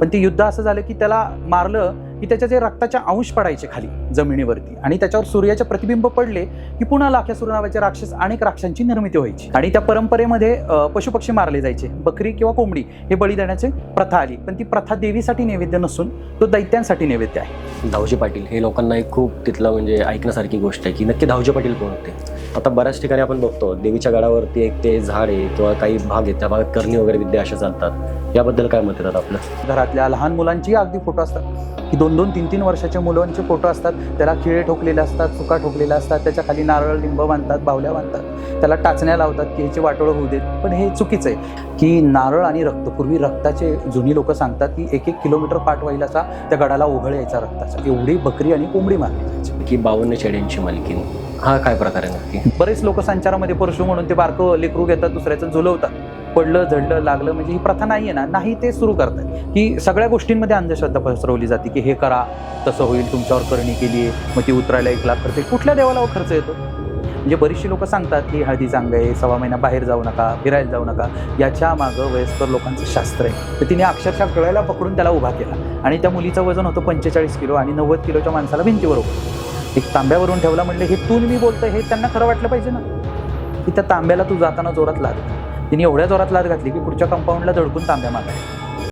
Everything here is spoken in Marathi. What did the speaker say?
पण ते युद्ध असं झालं की त्याला मारलं की त्याच्या जे रक्ताचे अंश पडायचे खाली जमिनीवरती आणि त्याच्यावर सूर्याचे प्रतिबिंब पडले की पुन्हा लाख्यासूर नावाचे राक्षस अनेक राक्षसांची निर्मिती व्हायची आणि त्या परंपरेमध्ये पशुपक्षी मारले जायचे. बकरी किंवा कोंबडी हे बळी देण्याची प्रथा आली, पण ती प्रथा देवीसाठी नैवेद्य नसून तो दैत्यांसाठी नैवेद्य आहे. धावजी पाटील हे लोकांना एक खूप तिथलं म्हणजे ऐकण्यासारखी गोष्ट आहे की नक्की धावजी पाटील कोण होते. आता बऱ्याच ठिकाणी आपण बघतो देवीच्या गडावरती एक ते झाड आहे किंवा काही भाग आहेत, त्या भागात करणी वगैरे विद्या अशा चालतात. याबद्दल काय मत येतात आपलं? घरातल्या लहान मुलांची अगदी फोटो असतात की 2-2, 3-3 वर्षाच्या मुलांचे फोटो असतात. त्याला खिळे ठोकलेले असतात, चुका ठोकलेल्या असतात, त्याच्या खाली नारळ लिंब बांधतात, बावल्या बांधतात, त्याला टाचण्या लावतात की ह्याची वाटोळं होऊ देत. पण हे चुकीचं आहे की नारळ आणि रक्त, पूर्वी रक्ताचे जुनी लोक सांगतात की 1-1 किलोमीटर पाठ व्हायला असा त्या गडाला ओघळ यायचा रक्ताचा, एवढी बकरी आणि कोंबडी मारली जायची. की 52 शेड्यांची मालकीन, हा काय प्रकार आहे नक्की? बरेच लोक संचारामध्ये परशु म्हणून ते बारकं लेकरू घेतात, दुसऱ्याचं झुलवतात. पडलं झडलं लागलं म्हणजे ही प्रथा नाही आहे ना, नाही ते सुरू करतात की सगळ्या गोष्टींमध्ये अंधश्रद्धा पसरवली जाते की हे करा तसं होईल, तुमच्यावर करणी केली आहे मग ती उतरायला 1 लाख खर्च. कुठल्या देवाला खर्च येतो? म्हणजे बरीचशी लोक सांगतात की हळदी चांगलं आहे, 1.25 महिना बाहेर जाऊ नका, फिरायला जाऊ नका. याच्या मागं वयस्कर लोकांचं शास्त्र आहे. तर तिने अक्षरशः गळ्याला पकडून त्याला उभा केला आणि त्या मुलीचं वजन होतं 45 किलो आणि 90 किलोच्या माणसाला भिंतीवर उभं एक तांब्यावरून ठेवला. म्हणले हे तू मी बोलतोय हे त्यांना खरं वाटलं पाहिजे ना, की त्या तांब्याला तू जाताना जोरात लाद. तिने एवढ्या जोरात लाद घातली की पुढच्या कंपाऊंडला धडकून तांब्या मागायला.